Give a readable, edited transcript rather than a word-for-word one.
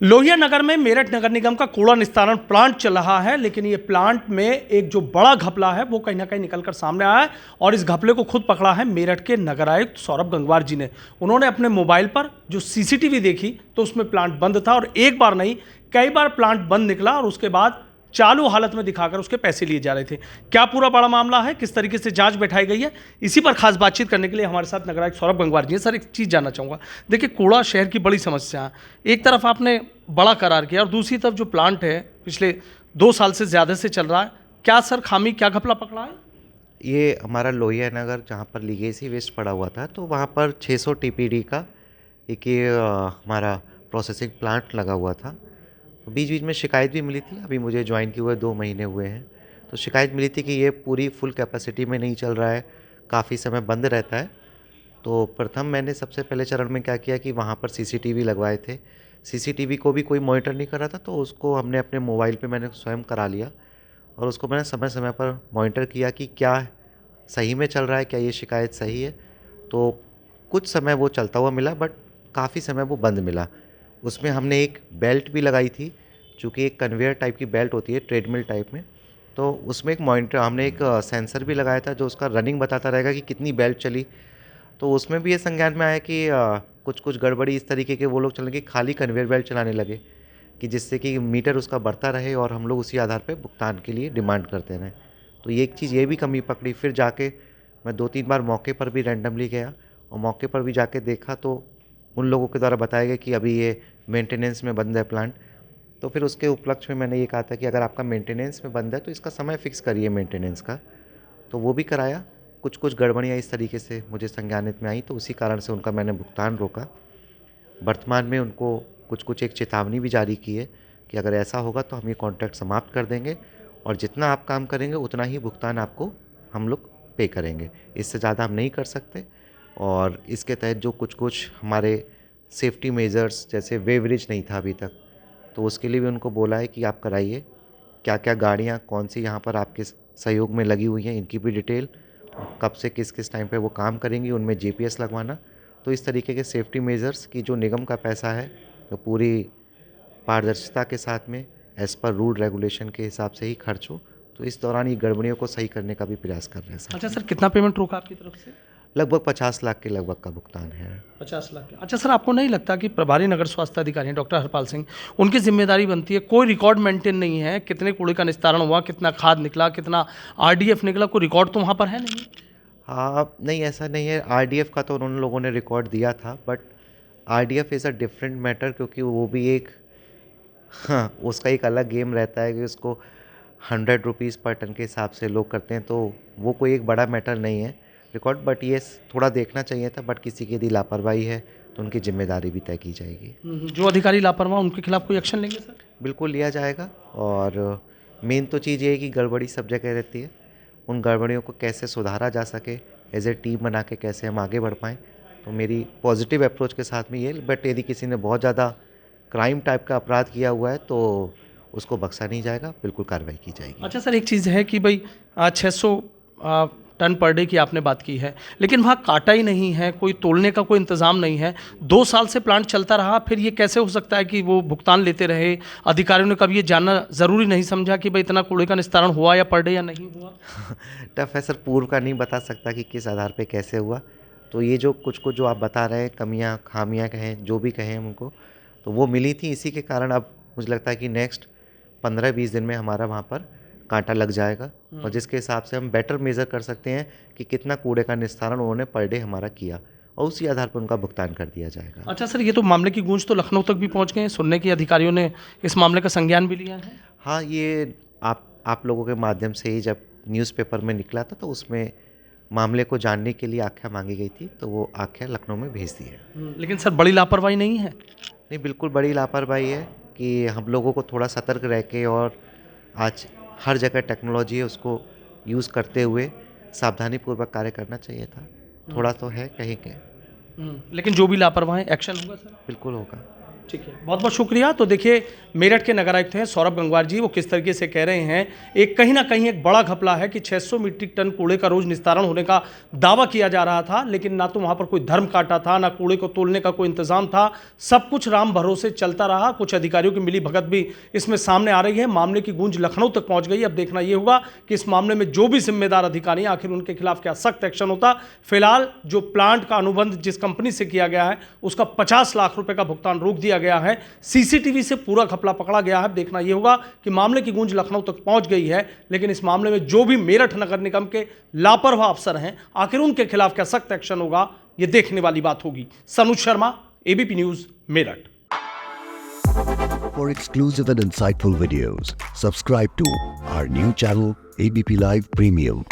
लोहिया नगर में मेरठ नगर निगम का कूड़ा निस्तारण प्लांट चल रहा है, लेकिन ये प्लांट में एक जो बड़ा घपला है वो कहीं ना कहीं निकलकर सामने आया है। और इस घपले को खुद पकड़ा है मेरठ के नगर आयुक्त सौरभ गंगवार जी ने। उन्होंने अपने मोबाइल पर जो सीसीटीवी देखी तो उसमें प्लांट बंद था, और एक बार नहीं कई बार प्लांट बंद निकला और उसके बाद चालू हालत में दिखाकर उसके पैसे लिए जा रहे थे। क्या पूरा बड़ा मामला है, किस तरीके से जांच बैठाई गई है, इसी पर खास बातचीत करने के लिए हमारे साथ नगर आयुक्त सौरभ गंगवार जी हैं। सर, एक चीज़ जानना चाहूँगा। देखिए, कूड़ा शहर की बड़ी समस्या है। एक तरफ आपने बड़ा करार किया और दूसरी तरफ जो प्लांट है पिछले 2 साल से ज़्यादा से चल रहा है। क्या सर खामी, क्या घपला पकड़ा है? ये हमारा लोहिया नगर जहाँ पर लीगेसी वेस्ट पड़ा हुआ था, तो वहाँ पर 600 टीपीडी का एक ये हमारा प्रोसेसिंग प्लांट लगा हुआ था। बीच बीच में शिकायत भी मिली थी। अभी मुझे ज्वाइन किए हुए 2 महीने हुए हैं, तो शिकायत मिली थी कि ये पूरी फुल कैपेसिटी में नहीं चल रहा है, काफ़ी समय बंद रहता है। तो प्रथम मैंने सबसे पहले चरण में क्या किया कि वहाँ पर सीसीटीवी लगवाए थे। सीसीटीवी को भी कोई मॉनिटर नहीं कर रहा था, तो उसको हमने अपने मोबाइल पे मैंने स्वयं करा लिया और उसको मैंने समय समय पर मॉनिटर किया कि क्या सही में चल रहा है, क्या ये शिकायत सही है। तो कुछ समय वो चलता हुआ मिला, बट काफ़ी समय वो बंद मिला। उसमें हमने एक बेल्ट भी लगाई थी, चूँकि एक कन्वेयर टाइप की बेल्ट होती है ट्रेडमिल टाइप में, तो उसमें एक मॉनिटर, हमने एक सेंसर भी लगाया था जो उसका रनिंग बताता रहेगा कि कितनी बेल्ट चली। तो उसमें भी ये संज्ञान में आया कि कुछ कुछ गड़बड़ी इस तरीके के वो लोग चलेंगे, खाली कन्वेयर बेल्ट चलाने लगे, कि जिससे कि मीटर उसका बढ़ता रहे और हम लोग उसी आधार पे भुगतान के लिए डिमांड करते रहें। तो ये एक चीज़ ये भी कमी पकड़ी। फिर जाके मैं 2-3 बार मौके पर भी रैंडमली गया और मौके पर भी जाके देखा, तो उन लोगों के द्वारा बताया गया कि अभी ये मेंटेनेंस में बंद है प्लांट। तो फिर उसके उपलक्ष्य में मैंने ये कहा था कि अगर आपका मेंटेनेंस में बंद है तो इसका समय फिक्स करिए मेंटेनेंस का। तो वो भी कराया। कुछ कुछ गड़बड़ियाँ इस तरीके से मुझे संज्ञानित में आई, तो उसी कारण से उनका मैंने भुगतान रोका। वर्तमान में उनको कुछ कुछ एक चेतावनी भी जारी की है कि अगर ऐसा होगा तो हम ये कॉन्ट्रैक्ट समाप्त कर देंगे और जितना आप काम करेंगे उतना ही भुगतान आपको हम लोग पे करेंगे, इससे ज़्यादा हम नहीं कर सकते। और इसके तहत जो कुछ कुछ हमारे सेफ्टी मेजर्स, जैसे वेवरेज नहीं था अभी तक, तो उसके लिए भी उनको बोला है कि आप कराइए। क्या क्या गाड़ियाँ कौन सी यहाँ पर आपके सहयोग में लगी हुई हैं, इनकी भी डिटेल, कब से किस किस टाइम पे वो काम करेंगी, उनमें जीपीएस लगवाना। तो इस तरीके के सेफ्टी मेजर्स की जो निगम का पैसा है तो पूरी पारदर्शिता के साथ में एज़ पर रूल रेगुलेशन के हिसाब से ही खर्च हो। तो इस दौरान ये गड़बड़ियों को सही करने का भी प्रयास कर रहे हैं सर। अच्छा सर, कितना पेमेंट रोका आपकी तरफ से? लगभग 50 लाख के लगभग का भुगतान है। 50 लाख। अच्छा सर, आपको नहीं लगता कि प्रभारी नगर स्वास्थ्य अधिकारी हैं डॉक्टर हरपाल सिंह, उनकी जिम्मेदारी बनती है? कोई रिकॉर्ड मेंटेन नहीं है, कितने कूड़े का निस्तारण हुआ, कितना खाद निकला, कितना आरडीएफ निकला, कोई रिकॉर्ड तो वहाँ पर है नहीं? हाँ, नहीं ऐसा नहीं है। आरडीएफ का तो उन लोगों ने रिकॉर्ड दिया था, but RDF is a different matter, क्योंकि वो भी एक, हाँ, उसका एक अलग गेम रहता है कि उसको 100 रुपीज़ पर टन के हिसाब से लोग करते हैं, तो वो कोई एक बड़ा मैटर नहीं है रिकॉर्ड। बट ये थोड़ा देखना चाहिए था, बट किसी की यदि लापरवाही है तो उनकी जिम्मेदारी भी तय की जाएगी। जो अधिकारी लापरवाह उनके खिलाफ कोई एक्शन लेंगे सर? बिल्कुल लिया जाएगा। और मेन तो चीज़ ये है कि गड़बड़ी सब जगह रहती है, उन गड़बड़ियों को कैसे सुधारा जा सके, एज ए टीम बना के कैसे हम आगे बढ़ पाएँ। तो मेरी पॉजिटिव अप्रोच के साथ में ये, बट यदि किसी ने बहुत ज़्यादा क्राइम टाइप का अपराध किया हुआ है तो उसको बख्शा नहीं जाएगा, बिल्कुल कार्रवाई की जाएगी। अच्छा सर, एक चीज़ है कि भाई 600 टन पर डे की आपने बात की है, लेकिन वहाँ काटा ही नहीं है, कोई तोलने का कोई इंतज़ाम नहीं है। 2 साल से प्लांट चलता रहा, फिर ये कैसे हो सकता है कि वो भुगतान लेते रहे? अधिकारियों ने कभी ये जानना ज़रूरी नहीं समझा कि भाई इतना कूड़े का निस्तारण हुआ या पर डे या नहीं हुआ? टफ है सर, पूर्व का नहीं बता सकता कि किस आधार पे कैसे हुआ। तो ये जो कुछ कुछ जो आप बता रहे हैं, कमियां खामियां कहें, जो भी कहें उनको, तो वो मिली थी। इसी के कारण अब मुझे लगता है कि नेक्स्ट 15-20 दिन में हमारा वहाँ पर कांटा लग जाएगा, और जिसके हिसाब से हम बेटर मेज़र कर सकते हैं कि कितना कूड़े का निस्तारण उन्होंने पर डे हमारा किया, और उसी आधार पर उनका भुगतान कर दिया जाएगा। अच्छा सर, ये तो मामले की गूंज तो लखनऊ तक भी पहुँच गए हैं, सुनने की अधिकारियों ने इस मामले का संज्ञान भी लिया है? हाँ, ये आप लोगों के माध्यम से ही जब न्यूज़पेपर में निकला था, तो उसमें मामले को जानने के लिए आख्या मांगी गई थी, तो वो आख्या लखनऊ में भेज दी है। लेकिन सर बड़ी लापरवाही नहीं है? नहीं, बिल्कुल बड़ी लापरवाही है कि हम लोगों को थोड़ा सतर्क रह के, और आज हर जगह टेक्नोलॉजी है, उसको यूज़ करते हुए सावधानीपूर्वक कार्य करना चाहिए था। थोड़ा तो है कहीं के। लेकिन जो भी लापरवाह है, एक्शन होगा सर? बिल्कुल होगा। ठीक है, बहुत बहुत शुक्रिया। तो देखिए, मेरठ के नगर आयुक्त हैं सौरभ गंगवार जी, वो किस तरीके से कह रहे हैं, एक कहीं ना कहीं एक बड़ा घपला है कि 600 मीट्रिक टन कूड़े का रोज निस्तारण होने का दावा किया जा रहा था, लेकिन ना तो वहां पर कोई धर्म काटा था, ना कूड़े को तोलने का कोई इंतजाम था, सब कुछ राम भरोसे चलता रहा। कुछ अधिकारियों की मिली भगत भी इसमें सामने आ रही है। मामले की गूंज लखनऊ तक पहुंच गई। अब देखना यह होगा कि इस मामले में जो भी जिम्मेदार अधिकारी हैं, आखिर उनके खिलाफ क्या सख्त एक्शन होता। फिलहाल जो प्लांट का अनुबंध जिस कंपनी से किया गया है, उसका 50 लाख रुपए का भुगतान रोक दिया गया है। सीसीटीवी से पूरा घपला पकड़ा गया है। देखना यह होगा कि मामले की गूंज लखनऊ तक पहुंच गई है, लेकिन इस मामले में जो भी मेरठ नगर निगम के लापरवाह अफसर हैं, आखिर उनके खिलाफ क्या सख्त एक्शन होगा, यह देखने वाली बात होगी। Sanuj Sharma, ABP news, Meerut. For exclusive and insightful videos, subscribe to our new channel ABP Live Premium.